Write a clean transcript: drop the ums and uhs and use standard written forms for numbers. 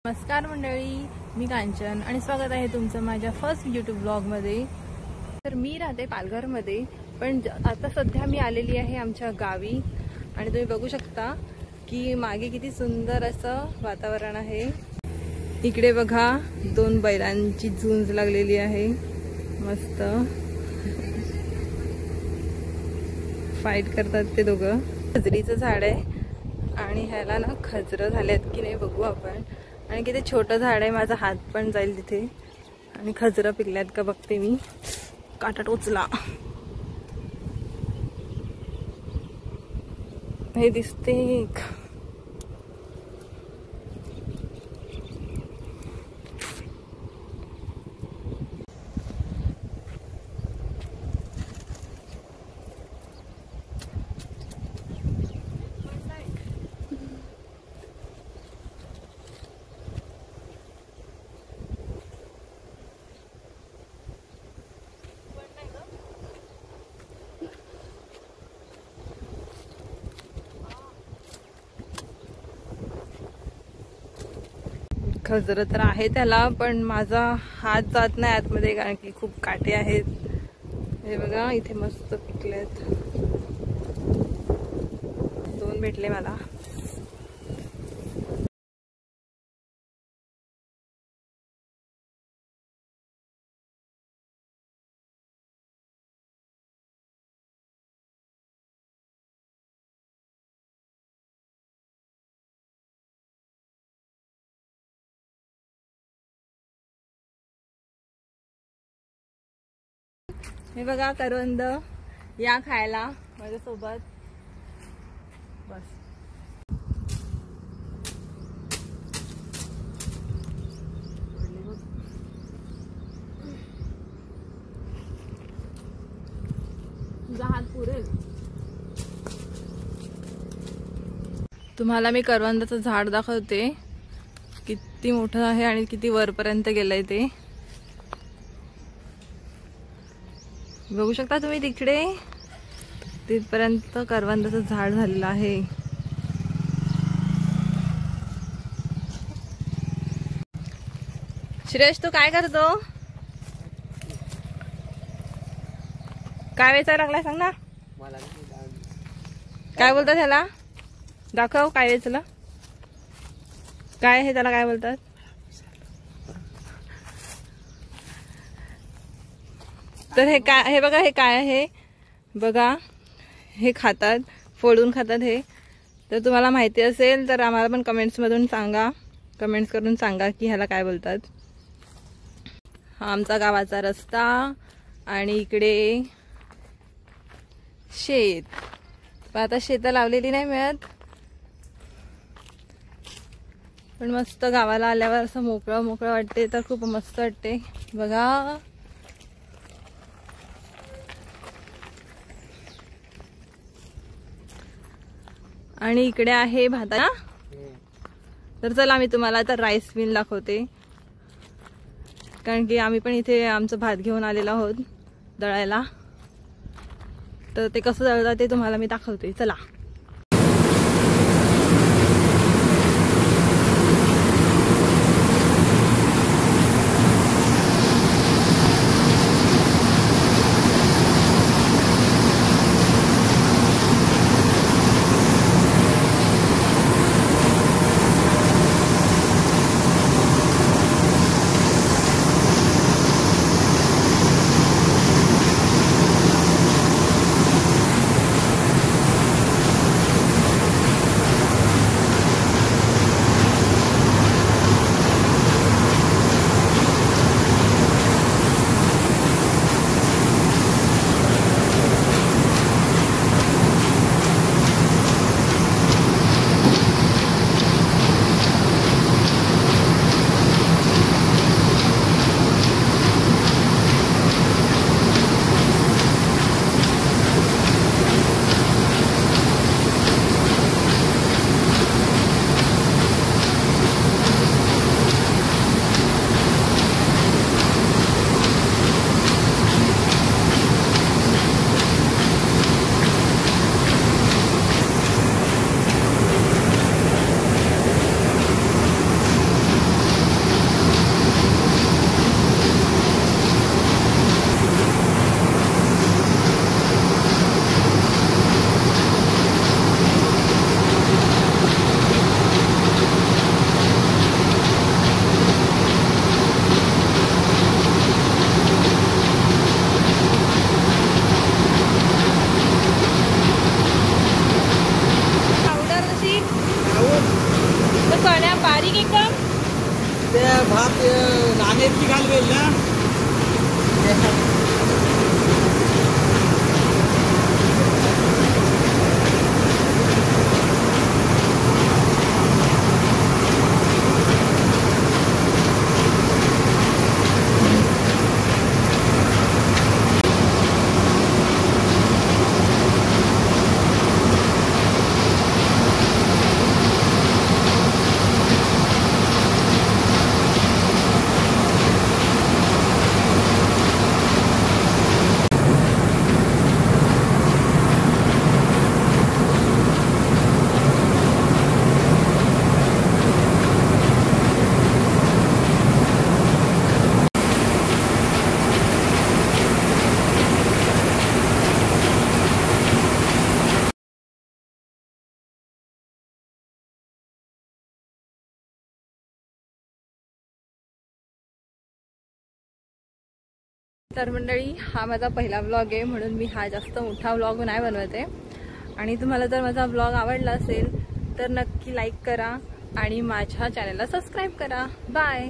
नमस्कार मंडळी, मी कांचन आणि स्वागत आहे तुमचं माझ्या फर्स्ट यूट्यूब ब्लॉगमध्ये। तर मी राहते पालघरमध्ये, पण आता सध्या मी आलेली आहे आमच्या गावी आणि तुम्ही बघू शकता की मागे किती सुंदर असं वातावरण आहे। इकडे बघा दोन बैलांची झुंज लागलेली आहे, मस्त फाईट करतात ते दोघं। खजरीचं झाड आहे आणि ह्याला ना खजरं झालेत की नाही बघू आपण। आणि किती छोटं झाड आहे, माझा हात पण जाईल तिथे। आणि खजरं पिकल्यात का बघते मी, काटा टोचला। हे दिसते एक खजर तर आहे त्याला, पण माझा हात जात नाही आतमध्ये कारण की खूप काटे आहेत। हे बघा इथे मस्त पिकलेत, दोन भेटले मला। हे बघा करवंद, या खायला माझ्यासोबत बस। तुझा हात पुरेल। तुम्हाला मी करवंदाचं झाड दाखवते, किती मोठं आहे आणि किती वरपर्यंत गेलंय ते बघू शकता तुम्ही। तिकडे तिथपर्यंत करवंदाचं झाड झालेलं आहे। श्रेष तू काय करतो, काय वेचायला लागलाय सांग ना। काय बोलतात त्याला, दाखव काय वेचलं, काय आहे त्याला, काय बोलतात। तर हे काय, हे बघा हे काय आहे बघा, हे खातात, फोडून खातात हे। तर तुम्हाला माहिती असेल तर आम्हाला पण कमेंट्स मधून सांगा, कमेंट्स करून सांगा की ह्याला काय बोलतात। हा आमचा गावाचा रस्ता आणि इकडे शेत, पण आता शेतं लावलेली नाही मिळत, पण मस्त गावाला आल्यावर असं मोकळं मोकळं वाटते, तर खूप मस्त वाटते बघा। आणि इकडे आहे भाता। तर चला मी तुम्हाला आता राईस मिल दाखवते, कारण की आम्ही पण इथे आमचं भात घेऊन आलेलो आहोत दळायला। तर ते कसं दळतात ते तुम्हाला मी दाखवते, चला। एकदम ते भात नाण्याची घालवेल ना तर मंडळी, हा माझा पहिला व्लॉग आहे म्हणून मी हा जास्त मोठा व्लॉग नाही बनवते. आणि तुम्हाला जर माझा व्लॉग आवडला असेल तर नक्की लाईक करा आणि माझ्या चॅनलला सबस्क्राईब करा. बाय.